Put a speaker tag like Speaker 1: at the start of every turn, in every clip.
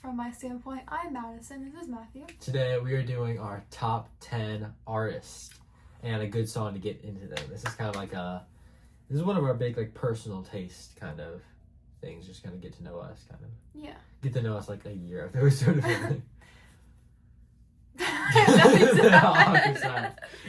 Speaker 1: from my standpoint. I'm Madison. This is Matthew.
Speaker 2: Today we are doing our top 10 artists and a good song to get into them. This is kind of like this is one of our big like personal taste kind of things. Just kind of get to know us, kind of.
Speaker 1: Yeah.
Speaker 2: Get to know us like a year after we started filming.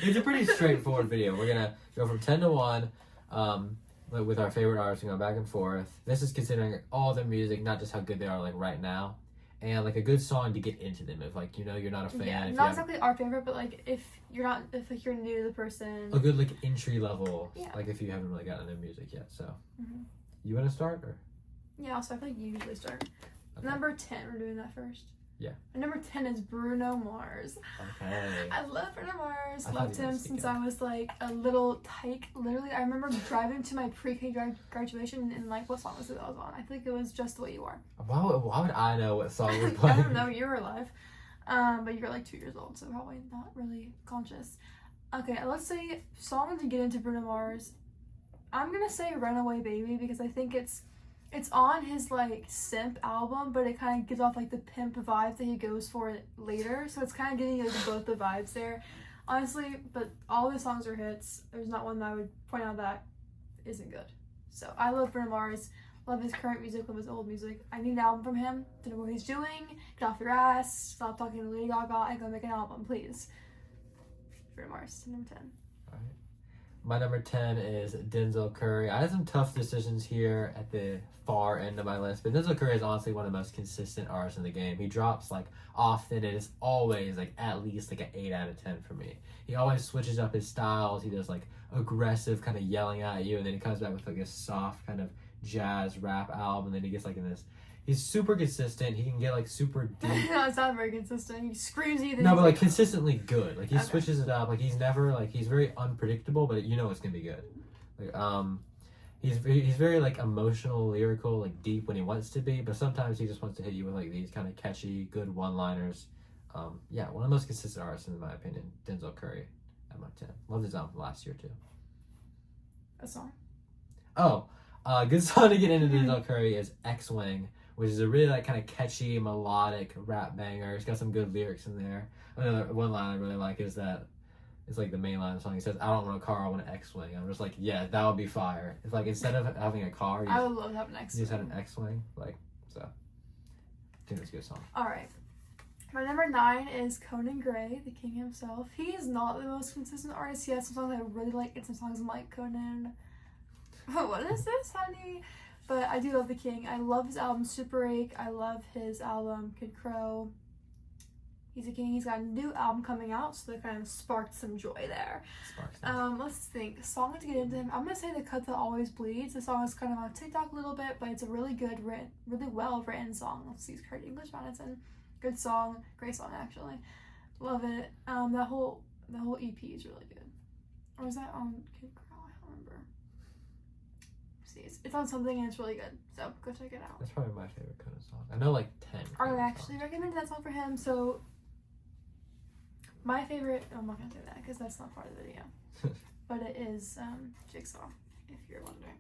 Speaker 2: It's a pretty straightforward video. We're gonna go from 10 to 1. With our favorite artists, we go back and forth. This is considering all their music, not just how good they are like right now, and like a good song to get into them. If like you're not a fan,
Speaker 1: yeah,
Speaker 2: if
Speaker 1: not exactly our favorite, but like if you're new to the person,
Speaker 2: a good like entry level,
Speaker 1: yeah.
Speaker 2: Like if you haven't really gotten into music yet. So,
Speaker 1: Mm-hmm.
Speaker 2: You want to start or?
Speaker 1: Yeah, so I feel like you usually start.
Speaker 2: Okay.
Speaker 1: Number 10, we're doing that first.
Speaker 2: Yeah.
Speaker 1: And number 10 is Bruno Mars.
Speaker 2: Okay.
Speaker 1: I love Bruno Mars.
Speaker 2: I
Speaker 1: Loved him since I was like a little tyke. Literally, I remember driving to my pre-K graduation and like, what song was it that I was on? I think it was Just the Way You Are.
Speaker 2: Why would I know what song was
Speaker 1: I
Speaker 2: playing?
Speaker 1: don't know, you were alive. But you were like 2 years old, so probably not really conscious. Okay, let's say song to get into Bruno Mars. I'm gonna say Runaway Baby because I think it's on his like simp album, but it kind of gives off like the pimp vibe that he goes for later, so it's kind of getting like both the vibes there, honestly. But all the songs are hits. There's not one that I would point out that isn't good. So I love Bruno Mars, love his current music, love his old music. I need an album from him to know what he's doing. Get off your ass, stop talking to Lady Gaga, and go make an album, please. Bruno Mars, number 10.
Speaker 2: My number 10 is Denzel Curry. I had some tough decisions here at the far end of my list, but Denzel Curry is honestly one of the most consistent artists in the game. He drops like often. It is always like at least like an 8 out of 10 for me. He always switches up his styles. He does like aggressive kind of yelling at you, and then he comes back with like a soft kind of jazz rap album, and then he gets like in this. He's super consistent. He can get like super deep.
Speaker 1: No, it's not very consistent. He screams you.
Speaker 2: No, but like consistently good. Like he
Speaker 1: Okay.
Speaker 2: switches it up. Like he's never like he's very unpredictable, but you know it's gonna be good. Like he's very like emotional, lyrical, like deep when he wants to be, but sometimes he just wants to hit you with like these kind of catchy, good one-liners. Yeah, one of the most consistent artists in my opinion, Denzel Curry at my 10. Loved his album last year too.
Speaker 1: A song.
Speaker 2: Oh, good song to get into Denzel Curry is X-Wing, which is a really like kind of catchy, melodic rap banger. It's got some good lyrics in there. Another one line I really like is that it's like the main line of the song. He says, "I don't want a car, I want an X-Wing." I'm just like, yeah, that would be fire. It's like instead of having a car,
Speaker 1: I would love to have an
Speaker 2: you
Speaker 1: X-Wing.
Speaker 2: just had an X-Wing. Like, so I think it's a good song.
Speaker 1: Alright. My number 9 is Conan Gray, the king himself. He is not the most consistent artist. He has some songs I really like and some songs I'm like, Conan, what is this, honey? But I do love the king. I love his album Super 8. I love his album Kid Crow. He's a king. He's got a new album coming out, so that kind of sparked some joy there. Let's think. Song to get into him. I'm gonna say The Cut That Always Bleeds. The song is kind of on TikTok a little bit, but it's a really good written, really well written song. Let's use correct English, Madison. Good song, great song actually. Love it. The whole EP is really good. Or is that on Kid Crow? I don't remember. See, it's on something and it's really good. So go check it out.
Speaker 2: That's probably my favorite Conan song. I know like 10.
Speaker 1: I actually recommended that song for him. So my favorite. I'm not gonna say that because that's not part of the video. But it is Jigsaw, if you're wondering.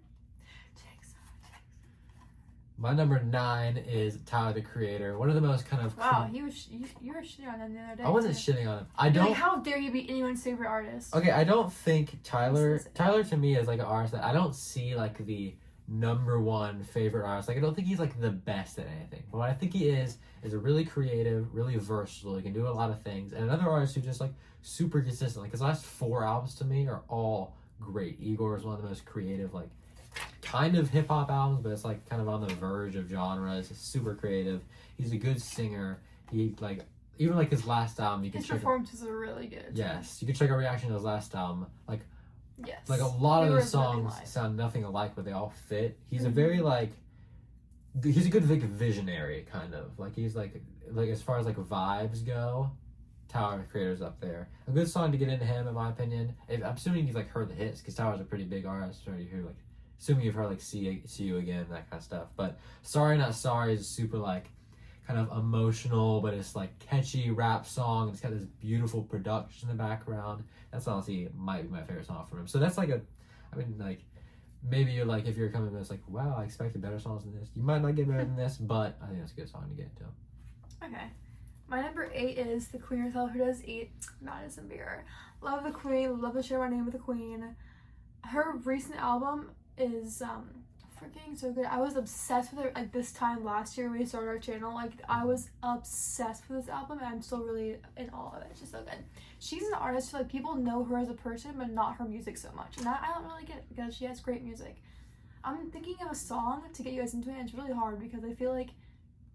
Speaker 2: My number 9 is Tyler the Creator. One of the most kind of
Speaker 1: Wow, you were shitting on him the other day.
Speaker 2: I wasn't shitting on him. I don't.
Speaker 1: Like, how dare you be anyone's favorite artist?
Speaker 2: Okay, I don't think Tyler to me is like an artist that I don't see like the number one favorite artist. Like I don't think he's like the best at anything. But what I think he is a really creative, really versatile. He can do a lot of things. And another artist who just like super consistent. Like his last 4 albums to me are all great. Igor is one of the most creative, like kind of hip hop albums, but it's like kind of on the verge of genres. It's super creative. He's a good singer. He like even like his last album, you can
Speaker 1: his
Speaker 2: check.
Speaker 1: Performances are really good.
Speaker 2: Yes, you can check a reaction to his last album. Like,
Speaker 1: yes,
Speaker 2: like a lot of the
Speaker 1: Yours
Speaker 2: songs
Speaker 1: Living Life.
Speaker 2: sound nothing alike, but they all fit. He's a very like, he's a good like visionary kind of. Like he's like as far as like vibes go, Tyler the Creator's up there. A good song to get into him, in my opinion. I'm assuming you've like heard the hits because Tyler's a pretty big artist. Or you hear like, assuming you've heard like see You Again, that kind of stuff. But Sorry Not Sorry is super like kind of emotional, but it's like catchy rap song. It's got this beautiful production in the background. That's honestly might be my favorite song from him. So that's like I mean like maybe you're like, if you're coming to this like, wow, I expected better songs than this. You might not get better than this, but I think that's a good song to get into.
Speaker 1: Okay. My number 8 is the queen herself who does eat, Madison Beer. Love the queen, love to share my name with the queen. Her recent album is freaking so good. I was obsessed with it like this time last year when we started our channel. Like I was obsessed with this album and I'm still really in awe of it. It's just so good. She's an artist who like people know her as a person but not her music so much. And I don't really get it because she has great music. I'm thinking of a song to get you guys into it and it's really hard because I feel like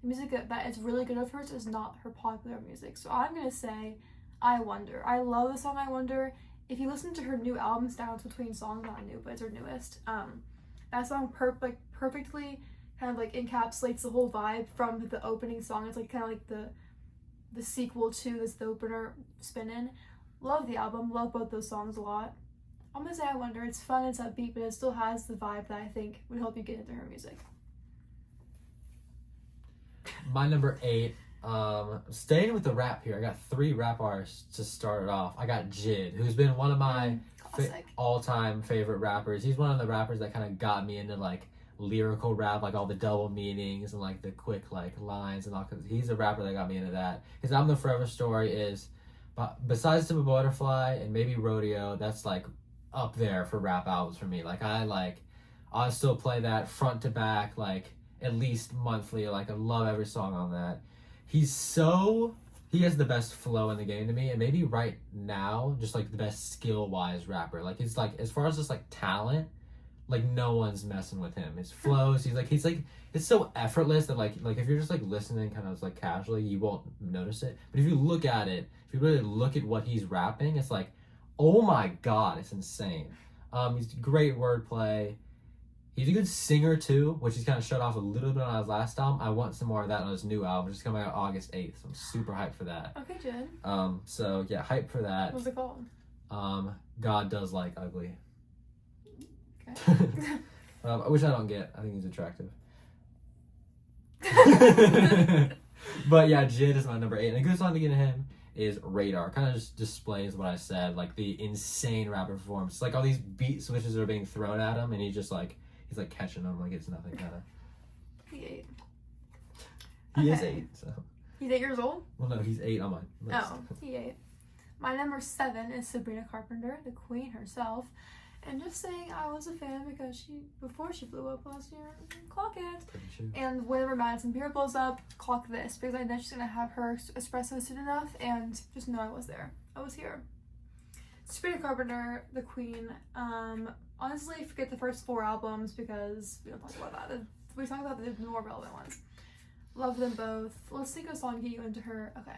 Speaker 1: the music that is really good of hers is not her popular music. So I'm gonna say I Wonder. I love the song I Wonder. If you listen to her new album, Dance Between Songs, not new, but it's her newest, that song perfectly kind of like encapsulates the whole vibe from the opening song. It's like kind of like the sequel to this, the opener, Spinnin'. Love the album, love both those songs a lot. I'm gonna say I Wonder. It's fun, it's upbeat, but it still has the vibe that I think would help you get into her music.
Speaker 2: My number 8, staying with the rap here, I got 3 rap artists to start it off. I got Jid, who's been one of my all-time favorite rappers. He's one of the rappers that kind of got me into like lyrical rap, like all the double meanings and like the quick like lines and all. Cause he's a rapper that got me into that. His album The Forever Story is, besides To a Butterfly and maybe Rodeo, that's like up there for rap albums for me. I still play that front to back like at least monthly. Like I love every song on that. He has the best flow in the game to me, and maybe right now just like the best skill-wise rapper. Like it's like as far as just like talent, like no one's messing with him. His flows, he's like it's so effortless that like if you're just like listening kind of like casually, you won't notice it. But if you look at it, if you really look at what he's rapping, it's like, oh my god, it's insane. He's great wordplay. He's a good singer too, which he's kind of shut off a little bit on his last album. I want some more of that on his new album, which is coming out August 8th. So I'm super hyped for that.
Speaker 1: Okay, Jen.
Speaker 2: So yeah, hyped for that.
Speaker 1: What's it called?
Speaker 2: God Does Like Ugly.
Speaker 1: Okay.
Speaker 2: Which I don't get. I think he's attractive. But yeah, Jid is my number 8. And a good song to get to him is Radar. Kind of just displays what I said, like the insane rapper performance. Like all these beat switches are being thrown at him, and he's like catching them like it's nothing. Kind of.
Speaker 1: He 8.
Speaker 2: He is 8. So.
Speaker 1: He's 8 years old?
Speaker 2: Well, no, he's 8 on my list.
Speaker 1: Oh, he 8. My number 7 is Sabrina Carpenter, the queen herself. And just saying I was a fan because before she blew up last year, clock it.
Speaker 2: Pretty sure.
Speaker 1: And whenever Madison Beer blows up, clock this. Because I know she's going to have her espresso soon enough, and just know I was there. I was here. Sabrina Carpenter, the queen. Honestly, forget the first 4 albums because we don't talk about that. We talk about the more relevant ones. Love them both. Let's think of a song to get you into her. Okay.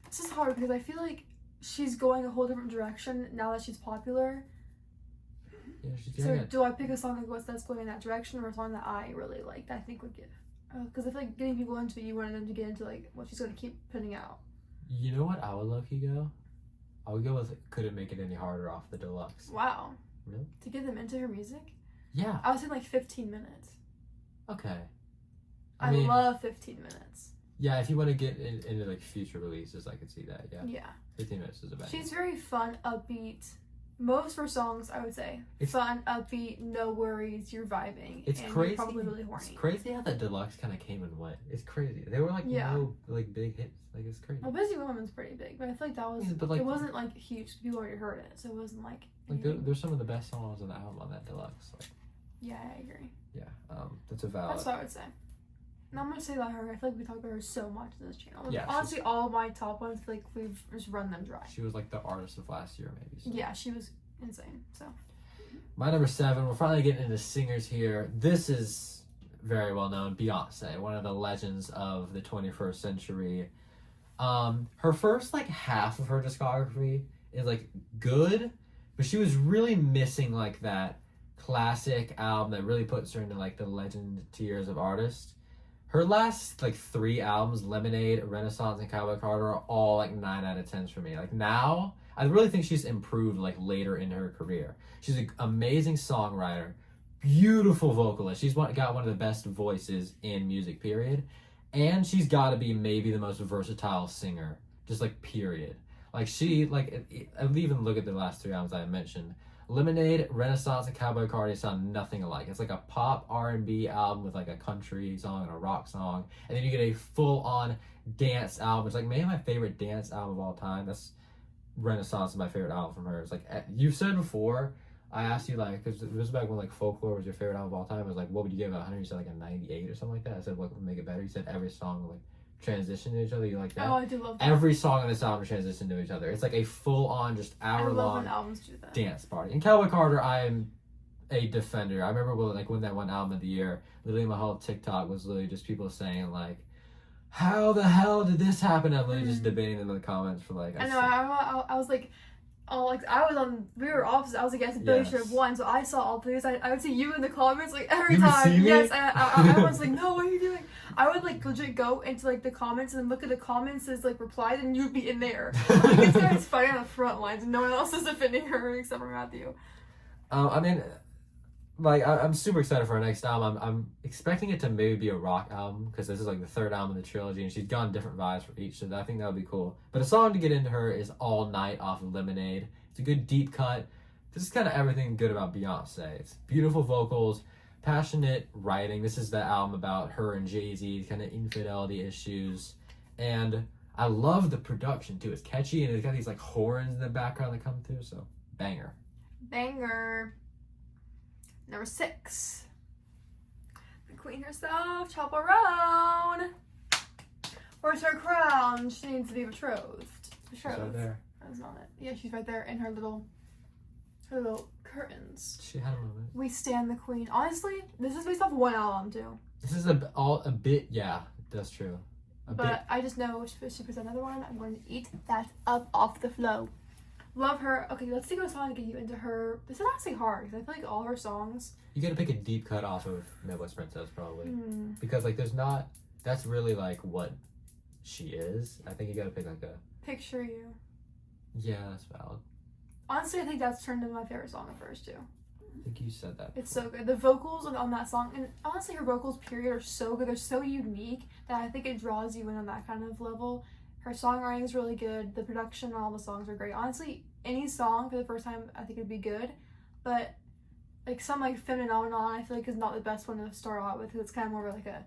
Speaker 1: This is hard because I feel like she's going a whole different direction now that she's popular.
Speaker 2: Yeah, she's
Speaker 1: so do I pick a song that's going in that direction or a song that I really like that I think would get... Because I feel like getting people into it, you wanted them to get into like what she's going to keep putting out.
Speaker 2: You know what I would low-key go? I would go with Couldn't Make It Any Harder off the deluxe.
Speaker 1: Wow.
Speaker 2: Really?
Speaker 1: To get them into her music?
Speaker 2: Yeah.
Speaker 1: I was in like 15 minutes.
Speaker 2: Okay.
Speaker 1: I mean, love 15 minutes.
Speaker 2: Yeah, if you want to get into like future releases, I could see that. Yeah.
Speaker 1: Yeah.
Speaker 2: 15 minutes is a bad.
Speaker 1: She's very fun, upbeat. Most of her songs, I would say, fun, upbeat, no worries, you're vibing.
Speaker 2: It's
Speaker 1: and
Speaker 2: crazy.
Speaker 1: You're probably really horny.
Speaker 2: It's crazy how that deluxe kind of came and went. It's crazy. They were like no like big hits. Like it's crazy.
Speaker 1: Well, Busy Woman's pretty big, but I feel like that was. Yeah, but like, it wasn't like huge. People already heard it, so it wasn't like.
Speaker 2: There's some of the best songs on the album on that deluxe. Like,
Speaker 1: yeah, I agree.
Speaker 2: Yeah, that's a valid.
Speaker 1: That's what I would say. And I'm gonna say about her. I feel like we talk about her so much in this channel.
Speaker 2: Yeah,
Speaker 1: honestly, all of my top ones, I feel like we've just run them dry.
Speaker 2: She was like the artist of last year, maybe. So.
Speaker 1: Yeah, she was insane. So.
Speaker 2: My number 7. We're finally getting into singers here. This is very well known. Beyonce, one of the legends of the 21st century. Her first like half of her discography is like good, but she was really missing like that classic album that really puts her into like the legend tiers of artists. Her last like 3 albums, Lemonade, Renaissance, and Cowboy Carter, are all like 9 out of 10s for me. Like now, I really think she's improved like later in her career. She's an amazing songwriter, beautiful vocalist. She's got one of the best voices in music, period. And she's got to be maybe the most versatile singer, just like period. Like she, like, I even look at the last 3 albums I mentioned. Lemonade, Renaissance, and Cowboy Cardi sound nothing alike. It's like a pop R&B album with like a country song and a rock song, and then you get a full-on dance album. It's like maybe my favorite dance album of all time. That's Renaissance is my favorite album from her. It's like you said before. I asked you like because it was back when like Folklore was your favorite album of all time. I was like, what would you give it 100? You said like a 98 or something like that. I said what would make it better. You said every song would like transition to each other. You like that?
Speaker 1: Oh, I do love that.
Speaker 2: Every song on this album transition to each other. It's like a full-on just
Speaker 1: I love when
Speaker 2: hour-long
Speaker 1: albums do that.
Speaker 2: dance party. And Cowboy Carter, I am a defender. I remember when that one album of the year, literally my whole TikTok was literally just people saying like, how the hell did this happen? I'm literally just debating them in the comments for like.
Speaker 1: I know. I was like, oh, like we were opposite. I was against Billy should have won, so I saw all three. I would see you in the comments like every
Speaker 2: You would
Speaker 1: time.
Speaker 2: see me?
Speaker 1: Yes, I was like, no, what are you doing? I would like legit go into like the comments and look at the comments as like replies, and you'd be in there. Like this guy's fighting on the front lines, and no one else is defending her except for Matthew.
Speaker 2: I mean, like I'm super excited for her next album. I'm expecting it to maybe be a rock album because this is like the third album in the trilogy, and she's gone different vibes for each. So I think that would be cool. But a song to get into her is "All Night" off of Lemonade. It's a good deep cut. This is kind of everything good about Beyonce. It's beautiful vocals, passionate writing. This is the album about her and Jay-Z, kind of infidelity issues. And I love the production too. It's catchy and it's got these like horns in the background that come through. So banger.
Speaker 1: Banger. Number 6. The queen herself, Chaperone. Where's her crown? She needs to be betrothed.
Speaker 2: She's right there.
Speaker 1: That's not it. Yeah, she's right there in her little curtains.
Speaker 2: She had a moment.
Speaker 1: We stand the queen. Honestly, this is based off one album too.
Speaker 2: This is a bit, yeah, that's true.
Speaker 1: I just know if she puts another one, I'm going to eat that up off the flow. Love her. Okay, let's think of a song to get you into her. This is honestly hard because I feel like all her songs.
Speaker 2: You gotta pick a deep cut off of Midwest Princess probably. Because like there's not, that's really like what she is. I think you gotta pick like a.
Speaker 1: Picture You.
Speaker 2: Yeah, that's valid.
Speaker 1: Honestly, I think that's turned into my favorite song at first too.
Speaker 2: I think you said that before.
Speaker 1: It's so good. The vocals on that song, and honestly her vocals period are so good. They're so unique that I think it draws you in on that kind of level. Her songwriting is really good. The production on all the songs are great. Honestly, any song for the first time I think it'd be good. But like some like Phenomenon I feel like is not the best one to start out with because it's kind of more of like a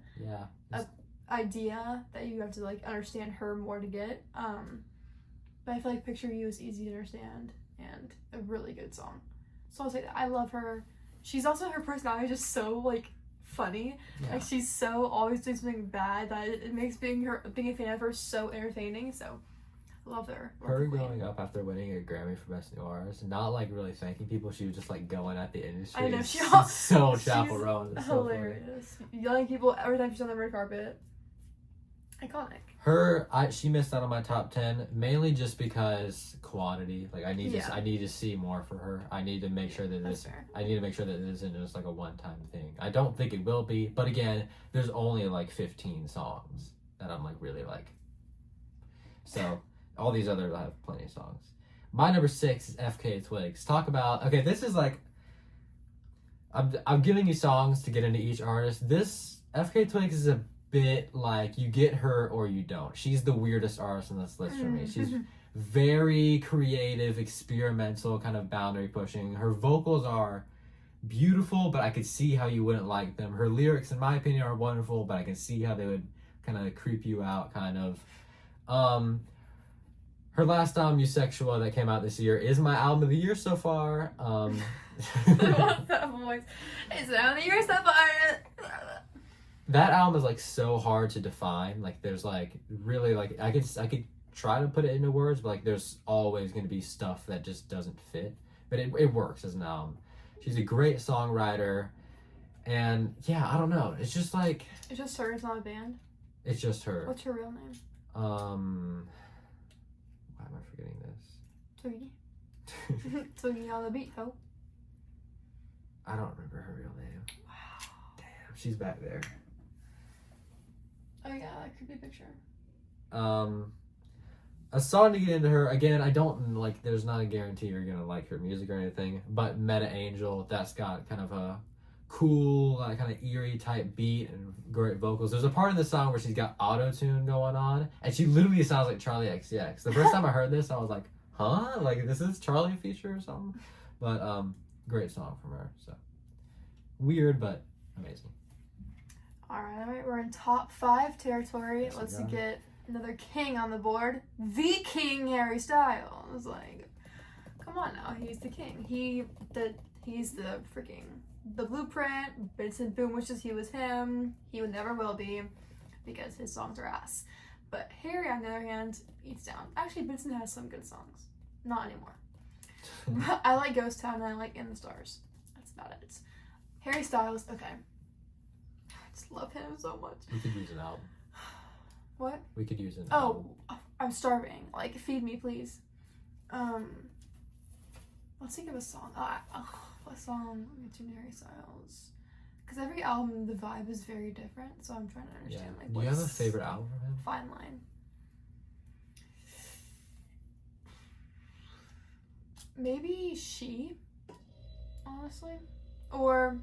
Speaker 1: idea that you have to like understand her more to get. But I feel like Picture You is easy to understand and a really good song. So I'll say that. I love her. She's also, her personality is just so like funny.
Speaker 2: Yeah.
Speaker 1: Like she's so always doing something bad that it makes being a fan of her so entertaining. So love her.
Speaker 2: Her growing up after winning a Grammy for Best New Artist, not like really thanking people, she was just like going at the industry.
Speaker 1: I know,
Speaker 2: she's so Chaperone. It's
Speaker 1: hilarious. So yelling at people every time she's on the red carpet. Iconic.
Speaker 2: She missed out on my top 10 mainly just because quantity. Like I need to see more for her. I need to make sure that I need to make sure that it isn't just like a one-time thing. I don't think it will be, but again, there's only like 15 songs that I'm like really like. So all these others I have plenty of songs. My number 6 is FKA Twigs. Talk about, okay, this is like I'm giving you songs to get into each artist. This FKA Twigs is a bit like you get her or you don't. She's the weirdest artist on this list for me. She's very creative, experimental, kind of boundary pushing. Her vocals are beautiful, but I could see how you wouldn't like them. Her lyrics, in my opinion, are wonderful, but I can see how they would kind of creep you out, kind of. Her last album, Eusexual, that came out this year, is my album of the year so far.
Speaker 1: I love that voice. It's the album of the year so far.
Speaker 2: That album is like so hard to define. Like there's like really like I could try to put it into words, but like there's always going to be stuff that just doesn't fit. But it works as an album. She's a great songwriter, and yeah, I don't know. It's just like
Speaker 1: it's just her. It's not a band.
Speaker 2: It's just her.
Speaker 1: What's her real name?
Speaker 2: Why am I forgetting this?
Speaker 1: Twiggy. Twiggy on the beat, ho.
Speaker 2: I don't remember her real name.
Speaker 1: Wow.
Speaker 2: Damn, she's back there.
Speaker 1: Oh yeah, that could be a picture.
Speaker 2: A song to get into her, again, I don't like, there's not a guarantee you're gonna like her music or anything, but Meta Angel, that's got kind of a cool, kind of eerie type beat and great vocals. There's a part in the song where she's got auto-tune going on, and she literally sounds like Charlie XCX. The first time I heard this, I was like, huh? Like, this is Charlie feature or something? But great song from her. So weird, but amazing.
Speaker 1: All right, we're in top 5 territory.
Speaker 2: Yes,
Speaker 1: Let's
Speaker 2: we got
Speaker 1: get another king on the board. The King Harry Styles. Like, come on now, he's the king. He's the freaking the blueprint. Benson Boone wishes he was him. He would never will be, because his songs are ass. But Harry, on the other hand, eats down. Actually, Benson has some good songs. Not anymore. I like Ghost Town and I like In the Stars. That's about it. Harry Styles, okay. I just love him so much.
Speaker 2: We could use an album.
Speaker 1: What?
Speaker 2: We could use an album.
Speaker 1: I'm starving. Like, feed me, please. Let's think of a song. What song between Harry Styles? Because every album, the vibe is very different, so I'm trying to understand.
Speaker 2: Yeah.
Speaker 1: Like,
Speaker 2: Do you have a favorite album from him?
Speaker 1: Fine Line. Maybe She, honestly. Or,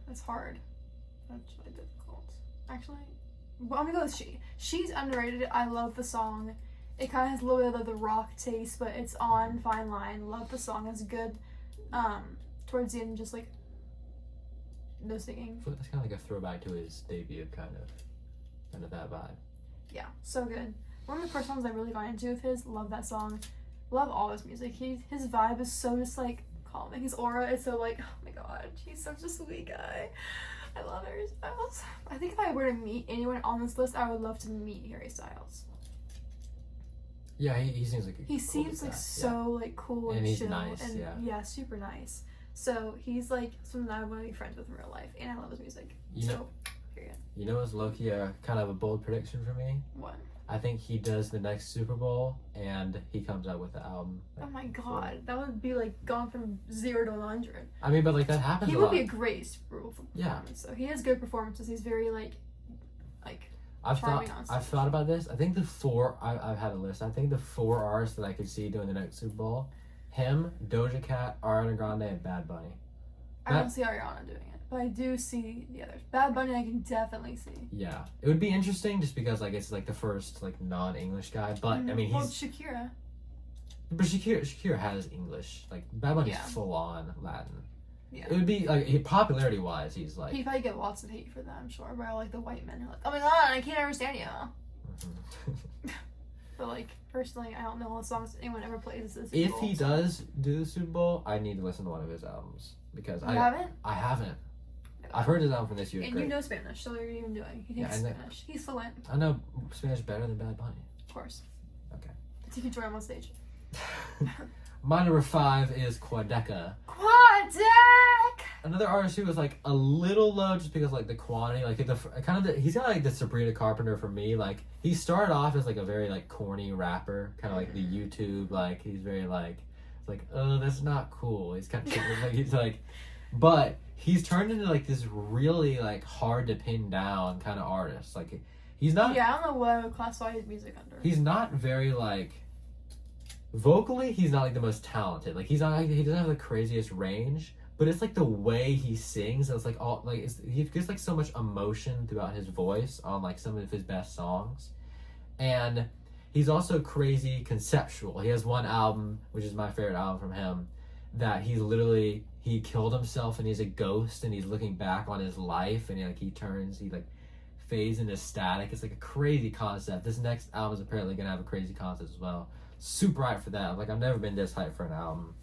Speaker 1: that's hard. That's really difficult. Actually, well, I'm gonna go with She. She's underrated. I love the song. It kind of has a little bit of the rock taste, but it's on Fine Line. Love the song. It's good. Towards the end, just like no singing.
Speaker 2: That's kind of like a throwback to his debut, kind of that vibe.
Speaker 1: Yeah, so good. One of the first songs I really got into of his. Love that song. Love all his music. His vibe is so just like calming. His aura is so like, oh my god, he's such a sweet guy. I love Harry Styles. I think if I were to meet anyone on this list, I would love to meet Harry Styles.
Speaker 2: Yeah, he seems like
Speaker 1: he seems like so like cool and
Speaker 2: he's
Speaker 1: chill
Speaker 2: nice,
Speaker 1: and yeah, super nice. So he's like someone that I want to be friends with in real life, and I love his music. Period.
Speaker 2: You know what's low-key kind of a bold prediction for me?
Speaker 1: What?
Speaker 2: I think he does the next Super Bowl and he comes out with the album.
Speaker 1: Oh my god, that would be like gone from 0 to 100.
Speaker 2: I mean, but like that happens.
Speaker 1: He
Speaker 2: a
Speaker 1: would
Speaker 2: lot.
Speaker 1: be a great Super Bowl performance. So he has good performances. He's very like.
Speaker 2: I've thought about this. I think I've had a list. I think the 4 artists that I could see doing the next Super Bowl: him, Doja Cat, Ariana Grande, and Bad Bunny.
Speaker 1: I don't see Ariana doing it, but I do see the others. Bad Bunny, I can definitely see.
Speaker 2: Yeah, it would be interesting just because like it's like the first like non-English guy. But I mean,
Speaker 1: well, Shakira.
Speaker 2: But Shakira has English. Like Bad Bunny's full on Latin. Yeah. It would be like popularity wise, he's like.
Speaker 1: He'd probably get lots of hate for that, I'm sure, by like the white men who are like, oh my god, I can't understand you. Mm-hmm. But like personally, I don't know what songs anyone ever plays this.
Speaker 2: If he does do the Super Bowl, I need to listen to one of his albums because I haven't. I've heard his album from this year.
Speaker 1: And you know Spanish, so what are you even doing? He takes Spanish. He's fluent.
Speaker 2: I know Spanish better than Bad Bunny.
Speaker 1: Of course.
Speaker 2: Okay.
Speaker 1: So you can join him on stage.
Speaker 2: My number 5 is Quadeca.
Speaker 1: Quadeca!
Speaker 2: Another artist who was like a little low just because like the quantity, like he's got like the Sabrina Carpenter for me. Like he started off as like a very like corny rapper, kind of like the YouTube, like he's very like oh that's not cool. He's kind of like he's like, but he's turned into like this really like hard to pin down kind of artist. Like he's not.
Speaker 1: Yeah, I don't know what I would classify his music under.
Speaker 2: He's not very like. Vocally, he's not like the most talented. Like he doesn't have the craziest range, but it's like the way he sings. It's like all like he gets like so much emotion throughout his voice on like some of his best songs, and he's also crazy conceptual. He has one album, which is my favorite album from him, that he killed himself and he's a ghost and he's looking back on his life and he fades into static. It's like a crazy concept. This next album is apparently gonna have a crazy concept as well. Super hyped for that. Like I've never been this hyped for an album.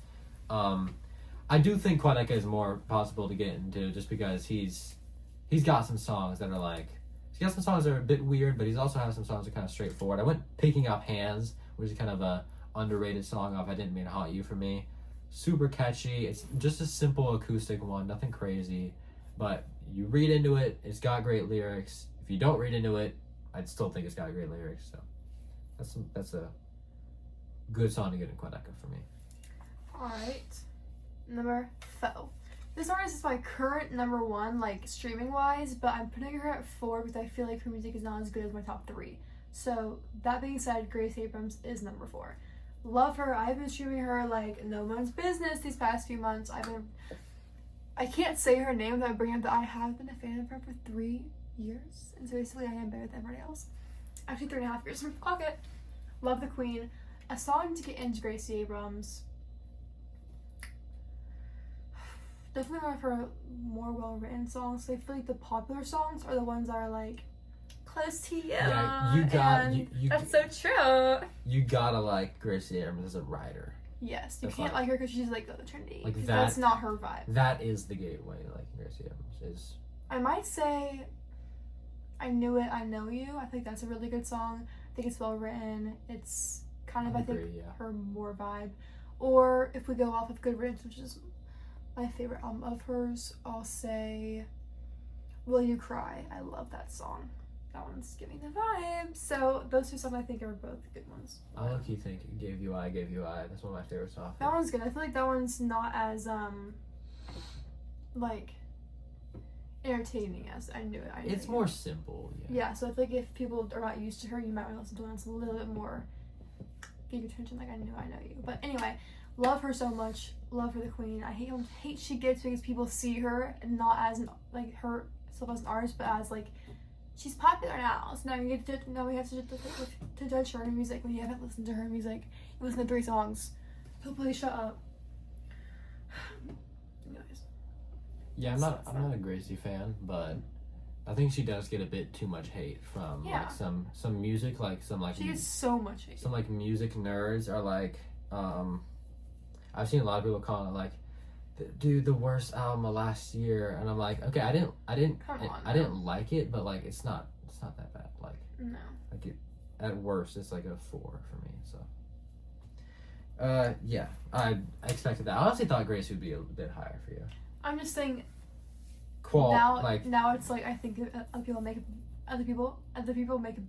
Speaker 2: I do think Quadeca is more possible to get into just because he's got some songs that are like he's got some songs that are a bit weird, but he's also has some songs that are kind of straightforward. I went Picking Up Hands, which is kind of a underrated song off I Didn't Mean to Haunt You for me. Super catchy. It's just a simple acoustic one, nothing crazy, but you read into it, it's got great lyrics. If you don't read into it, I'd still think it's got great lyrics. So that's a good song to get in Quadeca for me.
Speaker 1: Alright. Number 4. This artist is my current number 1, like streaming wise, but I'm putting her at 4 because I feel like her music is not as good as my top 3. So that being said, Grace Abrams is number 4. Love her. I've been streaming her like no one's business these past few months. I can't say her name without bringing up that I have been a fan of her for 3 years. And so basically I am better than everybody else. Actually 3.5 years. Clock it. Love the queen. A song to get into Gracie Abrams. definitely one of her more well-written songs. So I feel like the popular songs are the ones that are like close to you.
Speaker 2: Yeah, you got
Speaker 1: and
Speaker 2: you
Speaker 1: that's so true.
Speaker 2: you gotta like Gracie Abrams as a writer.
Speaker 1: Yes, you
Speaker 2: That's
Speaker 1: can't
Speaker 2: like-
Speaker 1: like her because she's like the Trinity.
Speaker 2: Like
Speaker 1: 'cause
Speaker 2: that-
Speaker 1: that's not her vibe.
Speaker 2: That is the gateway. Like Gracie Abrams is.
Speaker 1: I might say I Knew It, I Know You. I think that's a really good song. I think it's well written. It's kind of, I think,
Speaker 2: agree, yeah.
Speaker 1: her more vibe. Or if we go off of Good Riddance, which is my favorite album of hers, I'll say Will You Cry. I love that song. That one's giving the vibe. So those two songs I think are both good ones.
Speaker 2: I look, you think Gave You I. That's one of my favorite songs.
Speaker 1: That one's good. I feel like that one's not as like entertaining as I Knew It, I Know
Speaker 2: It's
Speaker 1: You.
Speaker 2: more simple. Yeah.
Speaker 1: Yeah, so I feel like if people are not used to her, you might want to listen to one that's a little bit more get your attention, like I Know You. But anyway, love her so much. Love her, the queen. I hate she gets because people see her and not as an, like her self as an artist, but as like she's popular now. So now we have to judge her music when you haven't listened to her music. You listen to 3 songs. So please shut up. Anyways.
Speaker 2: Yeah, I'm not a Gracie fan, but I think she does get a bit too much hate from
Speaker 1: Yeah.
Speaker 2: like some music, like some like
Speaker 1: She gets so much hate.
Speaker 2: some like music nerds are like I've seen a lot of people calling it like dude, the worst album of last year, and I'm like, okay, I didn't
Speaker 1: Come on,
Speaker 2: I didn't like it, but like it's not that bad. Like
Speaker 1: No.
Speaker 2: at worst it's like a 4 for me. So yeah, I expected that. I honestly thought Grace would be a bit higher for you.
Speaker 1: I'm just saying
Speaker 2: Like
Speaker 1: now it's like I think other people make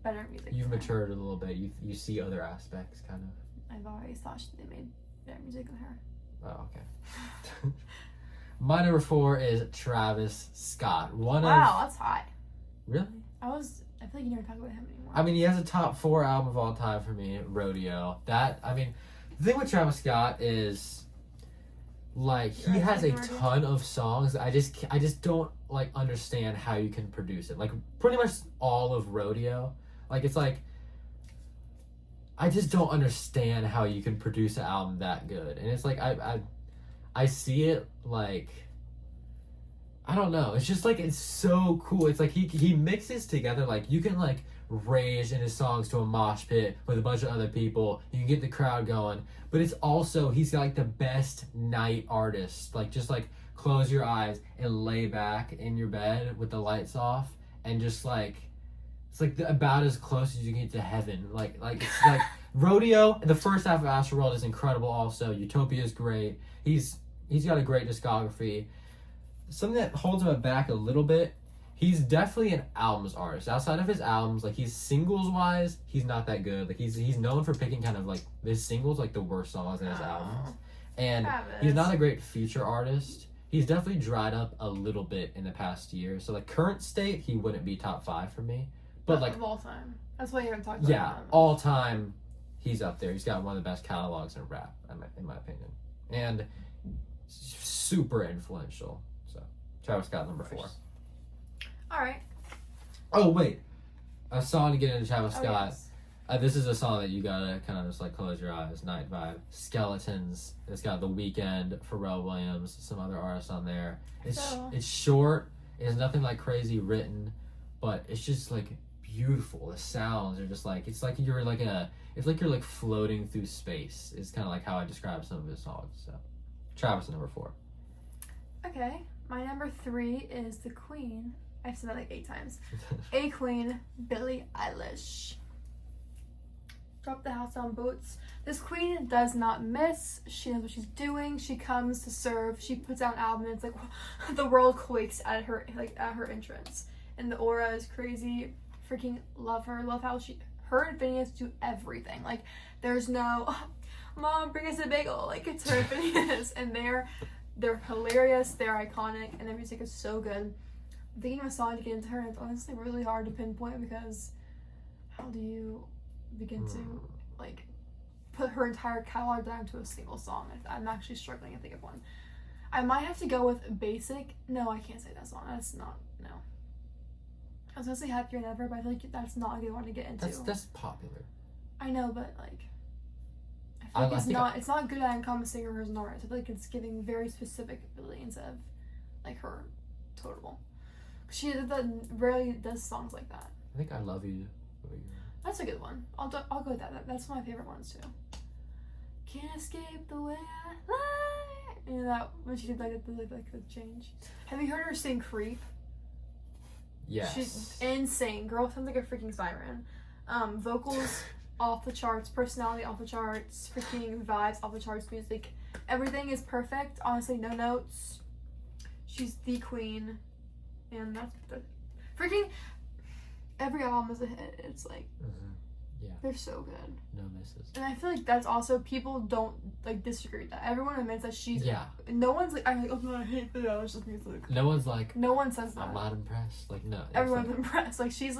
Speaker 1: better music.
Speaker 2: you've
Speaker 1: than her.
Speaker 2: matured a little bit. You see other aspects, kind of.
Speaker 1: I've always thought they made better music than her.
Speaker 2: Oh, okay. My number 4 is Travis Scott.
Speaker 1: Wow, that's high.
Speaker 2: Really?
Speaker 1: I feel like you never talk about him anymore.
Speaker 2: I mean, he has a top 4 album of all time for me, Rodeo. The thing with Travis Scott is, like, he
Speaker 1: Right,
Speaker 2: has a
Speaker 1: Rodeo.
Speaker 2: ton of songs. I just don't, like, understand how you can produce it. Like, pretty much all of Rodeo. Like, it's like, I just don't understand how you can produce an album that good. And it's like, I see it, like, I don't know. It's just like, it's so cool. It's like he mixes together, like, you can like rage in his songs to a mosh pit with a bunch of other people. You can get the crowd going. But it's also, he's got like the best night artist. Like, just like close your eyes and lay back in your bed with the lights off and just like, it's like about as close as you can get to heaven. Like it's like Rodeo. The first half of Astroworld is incredible. Also, Utopia is great. He's got a great discography. Something that holds him back a little bit. He's definitely an albums artist. Outside of his albums, like he's singles wise, he's not that good. Like he's known for picking kind of like his singles, like the worst songs in his albums. And he's not a great feature artist. He's definitely dried up a little bit in the past year. So like current state, he wouldn't be top 5 for me. But like
Speaker 1: of all time. That's why you haven't talked about
Speaker 2: yeah,
Speaker 1: him.
Speaker 2: all time, he's up there. He's got one of the best catalogs in rap, in my opinion, and super influential. So, Travis Scott, number 4.
Speaker 1: Alright.
Speaker 2: Oh wait, a song to get into Travis Scott.
Speaker 1: Yes.
Speaker 2: This is a song that you gotta kind of just like close your eyes. Night Vibe, Skeletons. It's got The Weeknd, Pharrell Williams, some other artists on there. It's short. It's nothing like crazy written, but it's just like beautiful. The sounds are just like it's like you're like floating through space. Is kind of like how I describe some of his songs. So, Travis number 4.
Speaker 1: Okay. My number 3 is the Queen. I've said that like 8 times. A Queen, Billie Eilish. Drop the house on boots. This queen does not miss. She knows what she's doing. She comes to serve. She puts out an album and it's like the world quakes at her entrance. And the aura is crazy. Freaking love her. Love how her and Phineas do everything. Like there's no Mom, bring us a bagel. Like it's her and Phineas. And they're hilarious, they're iconic, and their music is so good. I'm thinking of a song to get into her, and it's honestly really hard to pinpoint because how do you begin to like put her entire catalog down to a single song? I'm actually struggling to think of one. I might have to go with Basic. No, I can't say that song. That's not, no. I was gonna say Happier Than Ever, but I feel like that's not a good one to get into.
Speaker 2: That's popular.
Speaker 1: I know, but like I feel like it's not good at encompassing her as an artist. I feel like it's giving very specific ability instead of like her total. She rarely does songs like that.
Speaker 2: I think I Love You.
Speaker 1: That's a good one. I'll go with that. That's one of my favorite ones too. Can't escape the way I lie. You know that when she did like the change. Have you heard her sing "Creep"?
Speaker 2: Yes.
Speaker 1: She's insane. Girl sounds like a freaking siren. Vocals off the charts. Personality off the charts. Freaking vibes off the charts. Music. Everything is perfect. Honestly, no notes. She's the queen. And that's the freaking every album is a hit. It's like
Speaker 2: Yeah.
Speaker 1: they're so good.
Speaker 2: No misses.
Speaker 1: And I feel like that's also people don't like disagree with that. Everyone admits that she's no one's like I'm like, oh no, I hate Billie Eilish's music.
Speaker 2: No one's like
Speaker 1: no one says that.
Speaker 2: I'm not impressed. Like no.
Speaker 1: Everyone's impressed. Like she's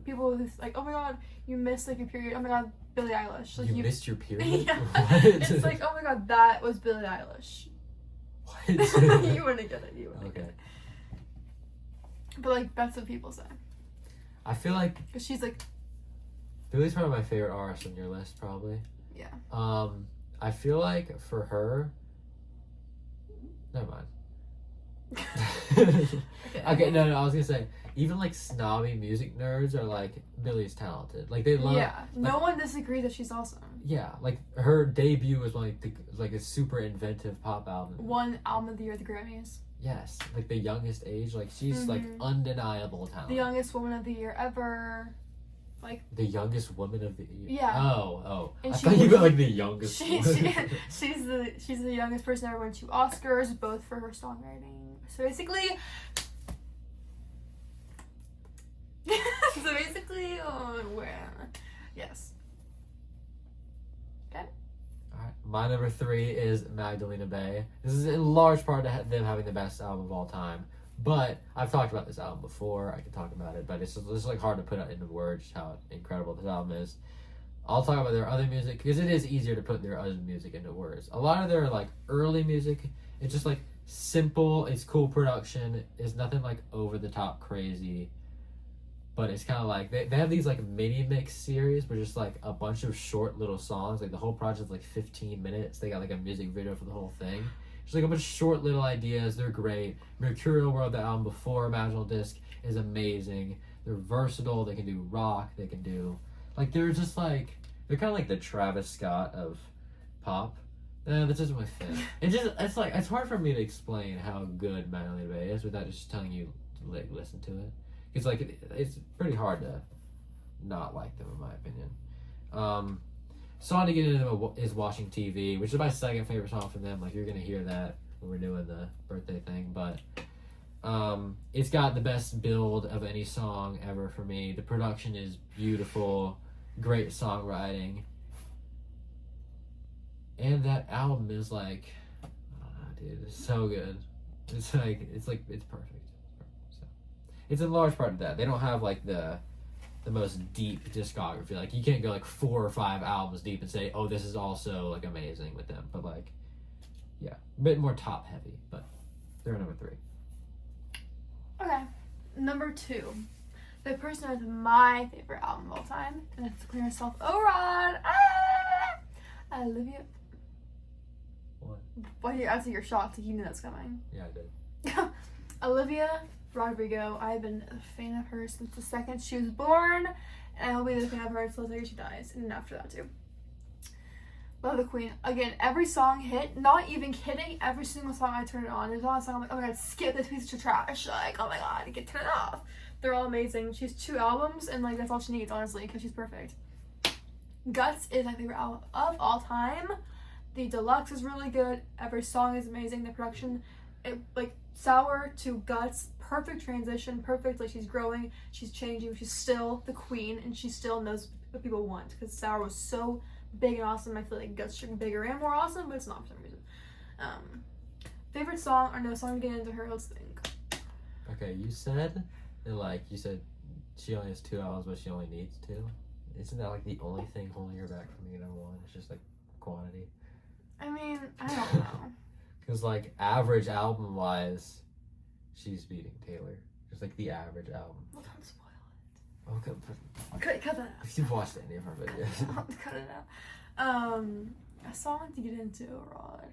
Speaker 1: people who's like, oh my god, you missed like your period. Oh my god, Billie Eilish. Like
Speaker 2: you missed your period?
Speaker 1: Yeah.
Speaker 2: What?
Speaker 1: It's like, oh my god, that was Billie Eilish.
Speaker 2: What?
Speaker 1: You wouldn't get it. You wouldn't get it. But like that's what people say.
Speaker 2: I feel like
Speaker 1: Cause she's like
Speaker 2: Billie's probably my favorite artist on your list, probably.
Speaker 1: Yeah.
Speaker 2: I feel like for her. Never mind. Okay, no, I was gonna say even like snobby music nerds are like Billie's talented. Like they love.
Speaker 1: Yeah. No one disagrees that she's awesome.
Speaker 2: Yeah, like her debut was like a super inventive pop album.
Speaker 1: One album of the year at the Grammys.
Speaker 2: Yes, like the youngest age. Like she's like undeniable talent.
Speaker 1: The youngest woman of the year ever. Like
Speaker 2: the youngest woman of the year.
Speaker 1: Yeah.
Speaker 2: Oh.
Speaker 1: And
Speaker 2: I thought you meant like the youngest.
Speaker 1: she's the youngest person ever won 2 Oscars, both for her songwriting. So basically, yes. Okay.
Speaker 2: Alright, my number 3 is Magdalena Bay. This is in large part to them having the best album of all time. But I've talked about this album before. I can talk about it, but it's just like hard to put it into words how incredible this album is. I'll talk about their other music because it is easier to put their other music into words. A lot of their like early music, it's just like simple. It's cool production. It's nothing like over the top crazy. But it's kind of like they have these like mini mix series, where just like a bunch of short little songs. Like the whole project's like 15 minutes. They got like a music video for the whole thing. Just like a bunch of short little ideas. They're great. Mercurial World, the album before Imaginal Disc, is amazing. They're versatile. They can do rock. They can do like they're just like they're kind of like the Travis Scott of pop. That doesn't really fit. It's hard for me to explain how good Magdalena Bay is without just telling you to like listen to it. It's like it's pretty hard to not like them in my opinion. Song to get into them is Watching TV, which is my second favorite song from them. Like you're gonna hear that when we're doing the birthday thing, but it's got the best build of any song ever for me. The production is beautiful, great songwriting, and that album is like, dude, it's so good. It's perfect. So it's in large part of that. They don't have like the most deep discography. Like you can't go like 4 or 5 albums deep and say, oh, this is also like amazing with them. But like, yeah, a bit more top heavy. But they're number 3.
Speaker 1: Okay, number 2. The person who has my favorite album of all time, and it's Clear Self O-Rod. I love you.
Speaker 2: What?
Speaker 1: Well, I see you're shocked. You knew that's coming.
Speaker 2: Yeah, I did.
Speaker 1: Olivia Rodrigo. I've been a fan of hers since the second she was born, and I will be a fan of her until the day she dies, and after that too. Love the queen. Again, every song hit. Not even kidding. Every single song I turn it on. There's not a song I'm like, oh my god, skip this piece of trash. Like, oh my god, get turn it off. They're all amazing. She has 2 albums, and like that's all she needs, honestly, because she's perfect. Guts is my favorite album of all time. The deluxe is really good. Every song is amazing. The production, like Sour to Guts, perfect transition. Perfect. Like she's growing, she's changing. She's still the queen, and she still knows what people want. Because Sour was so big and awesome. I feel like Guts should be bigger and more awesome, but it's not for some reason. Favorite song or no song to get into her? Let's think.
Speaker 2: Okay, you said she only has 2 albums, but she only needs 2. Isn't that like the only thing holding her back from being number 1? It's just like quantity.
Speaker 1: I mean, I don't know.
Speaker 2: Because like average album wise, she's beating Taylor. Just like the average album.
Speaker 1: Well, don't spoil it.
Speaker 2: Okay,
Speaker 1: Cut that out.
Speaker 2: if you've watched any of her videos.
Speaker 1: Cut it out. A song to get into, Rod.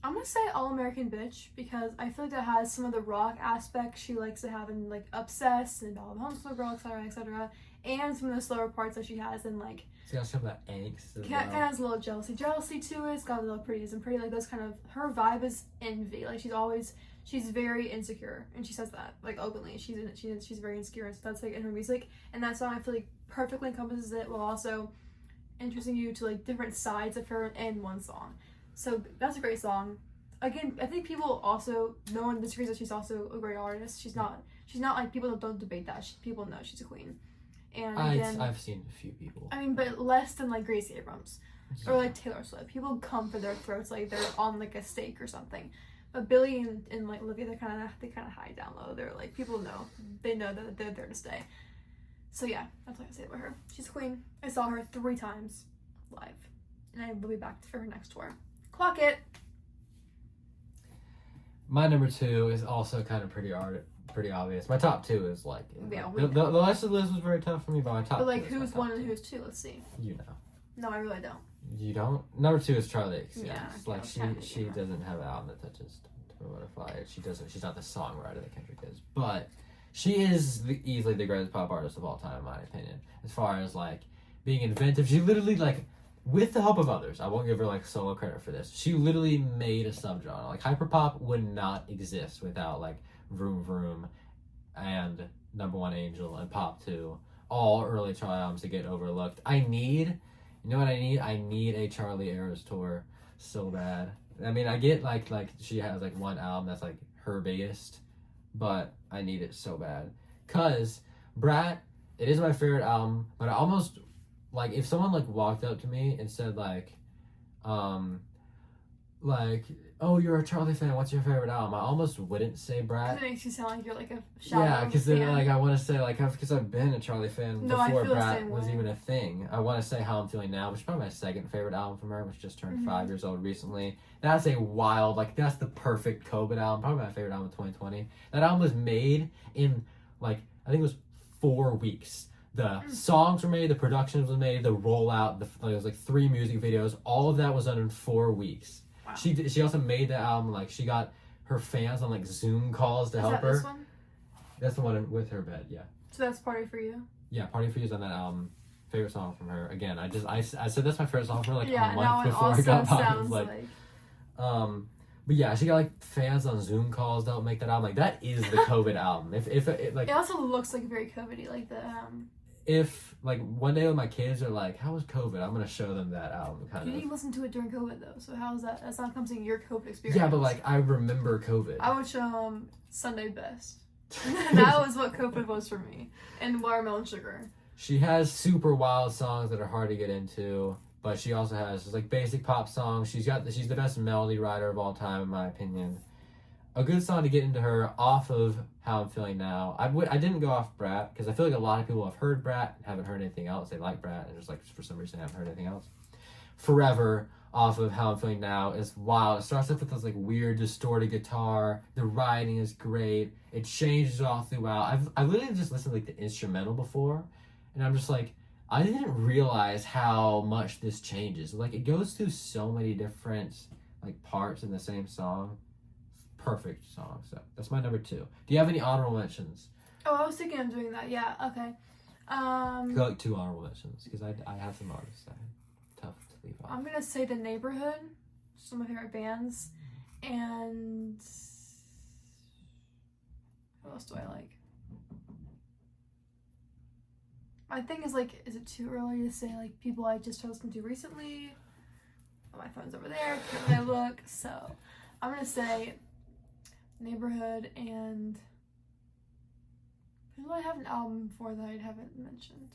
Speaker 1: I'm gonna say All American Bitch because I feel like that has some of the rock aspects she likes to have in like Obsessed and All the Homeschool Girl, etc., etc., and some of the slower parts that she has in like.
Speaker 2: It's got some of that angst as
Speaker 1: Kind of
Speaker 2: well.
Speaker 1: has a little jealousy to it. It's got a little pretties and pretty, like those kind of. Her vibe is envy. Like she's very insecure, and she says that like openly. She's very insecure, and so that's like in her music. And that song I feel like perfectly encompasses it, while also introducing you to like different sides of her in one song. So that's a great song. Again, I think people also, no one disagrees that she's also a great artist. She's not like, people don't debate that. People know she's a queen. And again,
Speaker 2: I've seen a few people.
Speaker 1: I mean, but less than like Gracie Abrams or like Taylor Swift. People come for their throats like they're on like a stake or something. But Billie and like Olivia, they kind of hide down low. They're like, people know, they know that they're there to stay. So yeah, that's what I say about her. She's a queen. I saw her 3 times live, and I will be back for her next tour. Clock it.
Speaker 2: My number 2 is also kind of pretty obvious. My top 2 is like,
Speaker 1: Yeah,
Speaker 2: the rest of the list was very tough for me, but my top.
Speaker 1: But like,
Speaker 2: 2 is
Speaker 1: who's
Speaker 2: my
Speaker 1: 1
Speaker 2: top
Speaker 1: and
Speaker 2: 2.
Speaker 1: who's 2? Let's see.
Speaker 2: You know.
Speaker 1: No, I really don't.
Speaker 2: You don't. Number 2 is Charlie XCX.
Speaker 1: Yeah,
Speaker 2: Like
Speaker 1: okay,
Speaker 2: she doesn't have an album that touches To Butterfly. She doesn't. She's not the songwriter that Kendrick is, but she is easily the greatest pop artist of all time, in my opinion. As far as like being inventive, she literally like, with the help of others, I won't give her like solo credit for this. She literally made a subgenre. Like hyperpop would not exist without like Vroom Vroom and Number One Angel and Pop 2, all early Charlie albums to get overlooked. You know what I need? I need a Charlie Eras tour so bad. I mean, I get like she has like one album that's like her biggest, but I need it so bad. Cause Brat, it is my favorite album, but I almost like if someone like walked up to me and said like, oh, you're a Charlie fan, what's your favorite album? I almost wouldn't say Brat.
Speaker 1: It makes you sound like you're like a shallow
Speaker 2: Yeah, because then
Speaker 1: fan.
Speaker 2: like I want to say like because I've been a Charlie fan
Speaker 1: No, I
Speaker 2: before
Speaker 1: feel the
Speaker 2: Brat
Speaker 1: same
Speaker 2: was
Speaker 1: way.
Speaker 2: even a thing. I want to say How I'm Feeling Now, which is probably my second favorite album from her, which just turned 5 years old recently. That's a wild, like that's the perfect COVID album, probably my favorite album of 2020. That album was made in like I think it was 4 weeks. The songs were made, the production was made, the rollout, it was like 3 music videos. All of that was done in 4 weeks.
Speaker 1: Wow.
Speaker 2: She also made the album like she got her fans on like Zoom calls to
Speaker 1: Is
Speaker 2: help
Speaker 1: that
Speaker 2: her.
Speaker 1: this one?
Speaker 2: That's the one with her bed, yeah.
Speaker 1: So that's Party for You?
Speaker 2: Yeah, Party for You's on that album. Favorite song from her. Again, I said that's my favorite song from her like
Speaker 1: Yeah,
Speaker 2: a
Speaker 1: now
Speaker 2: month
Speaker 1: it
Speaker 2: before I
Speaker 1: also
Speaker 2: got back. It
Speaker 1: sounds
Speaker 2: was
Speaker 1: like...
Speaker 2: but yeah, she got like fans on Zoom calls to help make that album. Like that is the COVID album. If like
Speaker 1: It also looks like very COVID-y, like the
Speaker 2: if like one day when my kids are like, how was COVID? I'm gonna show them that album kind
Speaker 1: You
Speaker 2: of.
Speaker 1: didn't listen to it during COVID though, so how is that? That's not something your COVID experience.
Speaker 2: Yeah, but like I remember COVID.
Speaker 1: I would show them Sunday Best. That was what COVID was for me, and Watermelon Sugar.
Speaker 2: She has super wild songs that are hard to get into, but she also has just like basic pop songs. She's the best melody writer of all time, in my opinion. A good song to get into her off of How I'm Feeling Now. I didn't go off Brat because I feel like a lot of people have heard Brat and haven't heard anything else. They like Brat and just like for some reason haven't heard anything else. Forever off of How I'm Feeling Now is wild. It starts off with this like weird distorted guitar. The writing is great. It changes all throughout. I've literally just listened to like the instrumental before, and I'm just like, I didn't realize how much this changes. Like it goes through so many different like parts in the same song. Perfect song. So that's my number 2. Do you have any honorable mentions?
Speaker 1: Oh, I was thinking of doing that. Yeah. Okay.
Speaker 2: I got like 2 honorable mentions because I have some artists that are tough to leave off.
Speaker 1: I'm gonna say The Neighborhood. Some of my favorite bands, and what else do I like? My thing is like, is it too early to say like people I just listened to recently? Oh, my phone's over there. Can't really look. So I'm gonna say Neighborhood, and who do I have an album for that I haven't mentioned?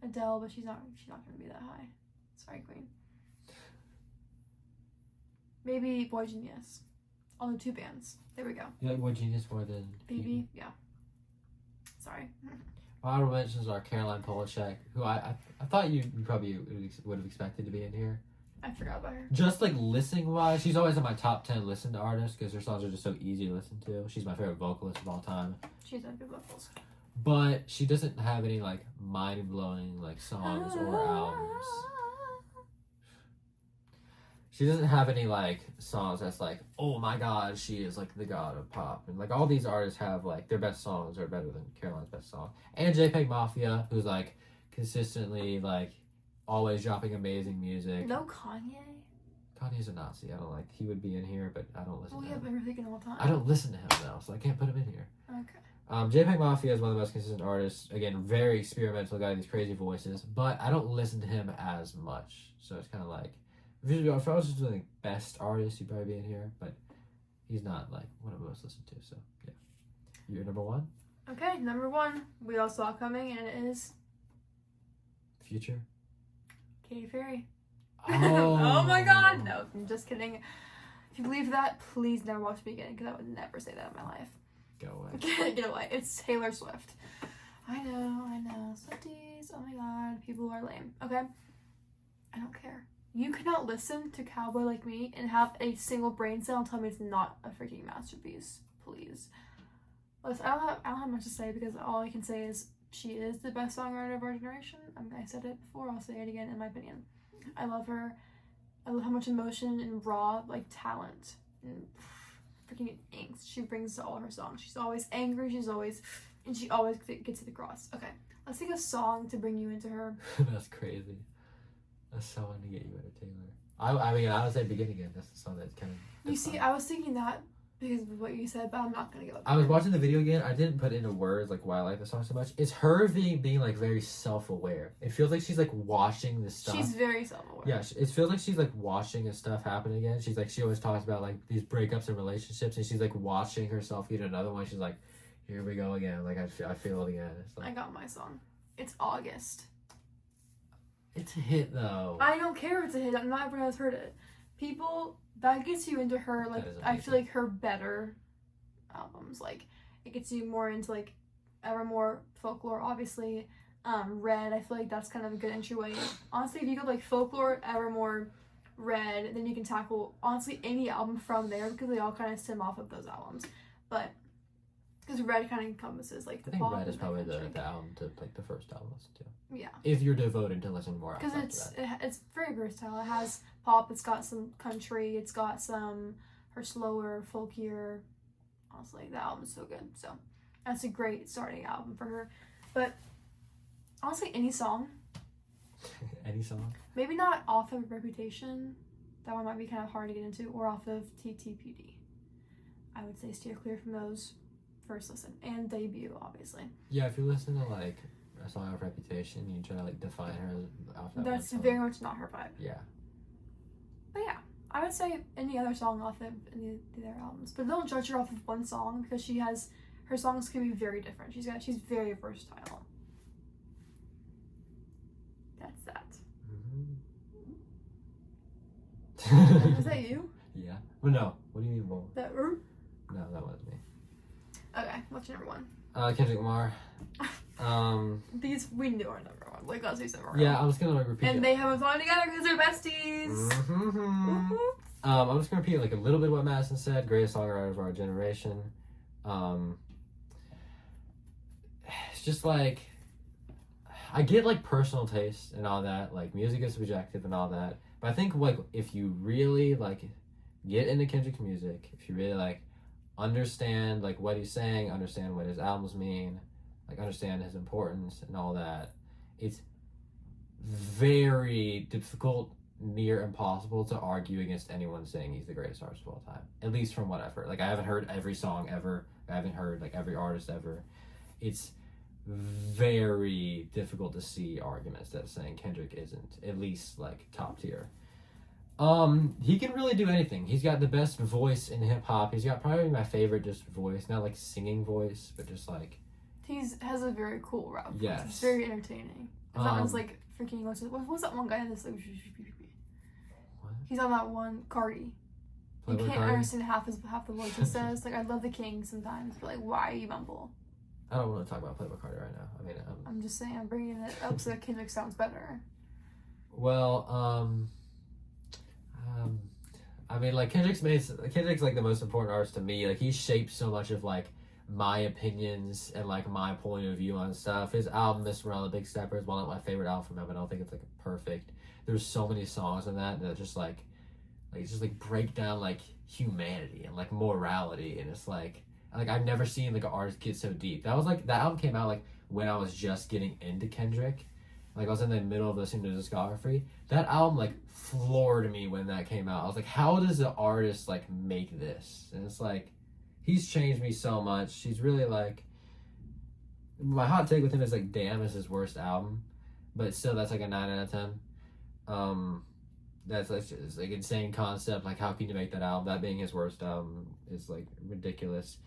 Speaker 1: Adele, but she's not gonna be that high. Sorry, Queen. Maybe Boy Genius. Only 2 bands. There we go.
Speaker 2: You like Boy Genius more than
Speaker 1: BB? Yeah. Sorry.
Speaker 2: My honorable mentions are Caroline Polachek, who I thought you probably would have expected to be in here.
Speaker 1: I forgot about her.
Speaker 2: Just like listening wise, she's always in my top 10 listen to artists because her songs are just so easy to listen to. She's my favorite vocalist of all time.
Speaker 1: She's on good vocals.
Speaker 2: But she doesn't have any like mind blowing like songs or albums. She doesn't have any like songs that's like, oh my god, she is like the god of pop. And like all these artists have like their best songs are better than Caroline's best song. And JPEG Mafia, who's like consistently like always dropping amazing music.
Speaker 1: No Kanye.
Speaker 2: Kanye's a Nazi. I don't like. He would be in here, but I don't listen
Speaker 1: Well,
Speaker 2: to
Speaker 1: yeah,
Speaker 2: him.
Speaker 1: but you're thinking all the time.
Speaker 2: I don't listen to him now, so I can't put him in here.
Speaker 1: Okay.
Speaker 2: JPEG Mafia is one of the most consistent artists. Again, very experimental, got these crazy voices, but I don't listen to him as much. So it's kind of like, if I was just doing like best artist, he'd probably be in here, but he's not like one of the most listened to. So yeah, you're number one.
Speaker 1: Okay, number one, we all saw coming, and it is
Speaker 2: Future.
Speaker 1: Katy Perry.
Speaker 2: Oh.
Speaker 1: Oh my god, no, I'm just kidding. If you believe that, please never watch me again, because I would never say that in my life.
Speaker 2: Go away.
Speaker 1: Get away. It's Taylor Swift. I know. Swifties, oh my god, people are lame. Okay? I don't care. You cannot listen to Cowboy Like Me and have a single brain cell and tell me it's not a freaking masterpiece. Please. Listen, I don't have much to say because all I can say is she is the best songwriter of our generation. I said it before, I'll say it again in my opinion. I love her. I love how much emotion and raw, like, talent and freaking angst she brings to all her songs. She's always angry, she always gets it across. Okay, let's take a song to bring you into her.
Speaker 2: That's crazy. That's so fun to get you into Taylor. I mean, I would say Begin Again. That's the song that's kind of...
Speaker 1: You see, I was thinking that because of what you said, but I'm not gonna give up.
Speaker 2: I was watching the video again. I didn't put into words like why I like the song so much. It's her being like very self-aware. It feels like she's like watching this stuff.
Speaker 1: She's very self-aware.
Speaker 2: Yeah, it feels like she's like watching this stuff happen again. She's like, she always talks about like these breakups and relationships, and she's like watching herself get another one. She's like, here we go again. Like I feel it again. It's like,
Speaker 1: I got my song. It's August.
Speaker 2: it's a hit though.
Speaker 1: I don't care if it's a hit. Not everyone has heard it. People, that gets you into her, like, I feel like her better albums. Like, it gets you more into, like, Evermore, Folklore, obviously. Red, I feel like that's kind of a good entryway. Honestly, if you go, like, Folklore, Evermore, Red, then you can tackle, honestly, any album from there because they all kind of stem off of those albums. But, because Red kind of encompasses, like, the
Speaker 2: I think
Speaker 1: pop
Speaker 2: Red is
Speaker 1: and
Speaker 2: probably
Speaker 1: country.
Speaker 2: the album to like the first album to listen to.
Speaker 1: Yeah.
Speaker 2: If you're devoted to listening more
Speaker 1: Because
Speaker 2: after that.
Speaker 1: it's very versatile. It has pop, it's got some country, it's got some her slower, folkier. Honestly, the album is so good. So that's a great starting album for her. But honestly, any song.
Speaker 2: Any song?
Speaker 1: Maybe not off of Reputation. That one might be kind of hard to get into, or off of TTPD. I would say steer clear from those first listen. And Debut, obviously.
Speaker 2: Yeah, if you listen to like a song of Reputation, you try to like define her off that
Speaker 1: That's
Speaker 2: one song.
Speaker 1: very much not her vibe.
Speaker 2: Yeah.
Speaker 1: But yeah, I would say any other song off of any of their albums. But don't judge her off of one song because her songs can be very different. She's very versatile. That's that.
Speaker 2: Mm-hmm.
Speaker 1: Is that you?
Speaker 2: Yeah. Well, no. What do you mean, well?
Speaker 1: That
Speaker 2: No, that wasn't me.
Speaker 1: Okay, what's your number one?
Speaker 2: Kendrick Lamar.
Speaker 1: These we knew our number one. Like let's do some more.
Speaker 2: Yeah, I'm just gonna like repeat it.
Speaker 1: And they have a song together because they're besties.
Speaker 2: Mm-hmm.
Speaker 1: Woo-hoo.
Speaker 2: I'm just gonna repeat like a little bit of what Madison said. Greatest songwriter of our generation. It's just like I get like personal taste and all that. Like music is subjective and all that. But I think like if you really like get into Kendrick's music, if you really like understand like what he's saying, understand what his albums mean, like understand his importance and all that, it's very difficult, near impossible to argue against anyone saying he's the greatest artist of all time, at least from what I've heard. Like I haven't heard every song ever, I haven't heard like every artist ever. It's very difficult to see arguments that saying Kendrick isn't at least like top tier. He can really do anything. He's got the best voice in hip hop. He's got probably my favorite just voice, not like singing voice, but just like
Speaker 1: Has a very cool rap. voice.
Speaker 2: Yes.
Speaker 1: It's very entertaining. That one's like freaking what's that one guy that's like
Speaker 2: what?
Speaker 1: he's on that one Cardi. You
Speaker 2: Playboy
Speaker 1: can't
Speaker 2: Cardi?
Speaker 1: understand half the words he says. Like I love the King sometimes, but like why you mumble?
Speaker 2: I don't want to talk about Playboy Cardi right now. I mean,
Speaker 1: I'm just saying I'm bringing it up so that Kendrick sounds better.
Speaker 2: well, I mean, like Kendrick's like the most important artist to me. Like he shaped so much of like my opinions and like my point of view on stuff. His album Mr. Morale, The Big Stepper is one of my favorite albums from him. I don't think it's like perfect. There's so many songs in that just like Like it's just like break down like humanity and like morality, and it's like I've never seen like an artist get so deep. That album came out like when I was just getting into Kendrick. Like I was in the middle of listening to his discography. That album like floored me when that came out. I was like, how does an artist like make this? And it's like, he's changed me so much. He's really like, my hot take with him is like, Damn is his worst album, but still that's like a 9 out of 10. That's like just like insane concept. Like how can you make that album? That being his worst album is like ridiculous.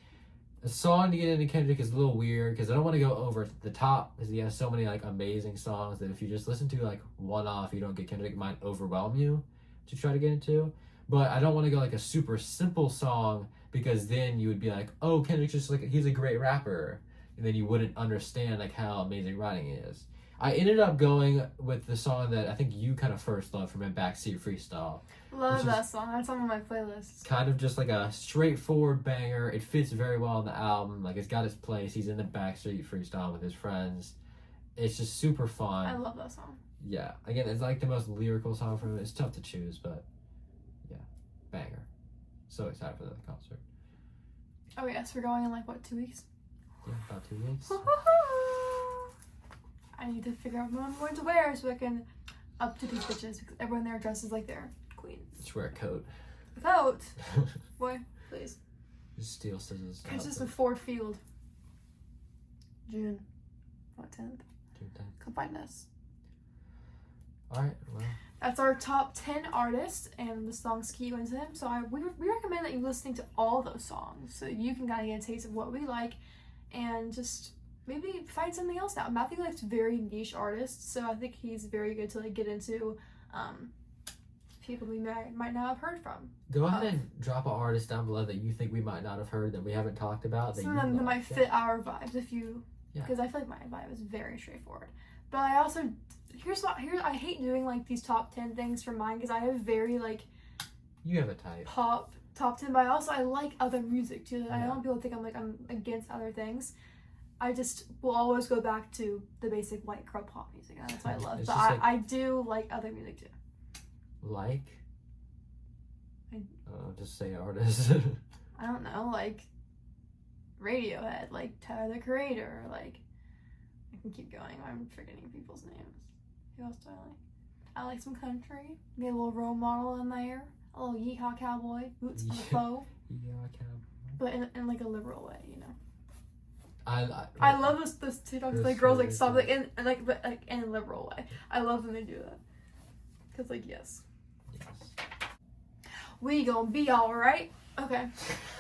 Speaker 2: A song to get into Kendrick is a little weird because I don't want to go over the top because he has so many like amazing songs that if you just listen to like one off, you don't get Kendrick, it might overwhelm you to try to get into. But I don't want to go like a super simple song because then you would be like, oh, Kendrick's just like, he's a great rapper, and then you wouldn't understand like how amazing writing is. I ended up going with the song that I think you kind of first loved from him, Backseat Freestyle.
Speaker 1: Love that song. That's on my playlist.
Speaker 2: Kind of just like a straightforward banger. It fits very well on the album. Like it's got its place. He's in the Backstreet Freestyle with his friends. It's just super fun.
Speaker 1: I love that song.
Speaker 2: Yeah. Again, it's like the most lyrical song from him. It's tough to choose, but yeah, banger. So excited for the concert.
Speaker 1: Oh yes, we're going in like what, 2 weeks?
Speaker 2: Yeah, about 2 weeks.
Speaker 1: I need to figure out what I'm going to wear so I can up to these bitches because everyone there dresses like they're queens.
Speaker 2: Just wear a coat.
Speaker 1: A coat? Boy, please.
Speaker 2: Just steal scissors.
Speaker 1: It's just a Ford Field. June. What, 10th?
Speaker 2: June 10th.
Speaker 1: Come find us.
Speaker 2: Alright, well.
Speaker 1: That's our top 10 artists and the songs key into them. So we recommend that you listening to all those songs so you can kind of get a taste of what we like and just maybe find something else out. Matthew likes very niche artists, so I think he's very good to like get into people we might not have heard from.
Speaker 2: Go ahead and drop an artist down below that you think we might not have heard that we haven't talked about.
Speaker 1: Some of them that might fit our vibes if you, because I feel like my vibe is very straightforward. But I also, I hate doing like these top 10 things for mine because I have very like,
Speaker 2: you have a type.
Speaker 1: Pop top 10, but I like other music too. I don't want people to think I'm against other things. I just will always go back to the basic white girl pop music, and that's what I love. But I do like other music too.
Speaker 2: Like? Just say artists.
Speaker 1: I don't know, like Radiohead, like Tyler the Creator, like I can keep going. I'm forgetting people's names. Who else do I like? I like some country. Get a little role model in there. A little yeehaw cowboy, boots on the flow.
Speaker 2: Yeehaw cowboy.
Speaker 1: But in like a liberal way, you know.
Speaker 2: I
Speaker 1: love this TikToks like girls like stop like in a liberal way. I love when they do that. Cause like yes. We gonna be alright. Okay.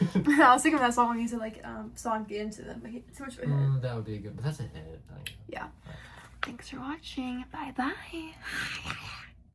Speaker 1: I was thinking of that song when you said like song get into them, but too much of a hit.
Speaker 2: That would be a good, but that's a hit.
Speaker 1: Yeah. Thanks for watching. Bye bye.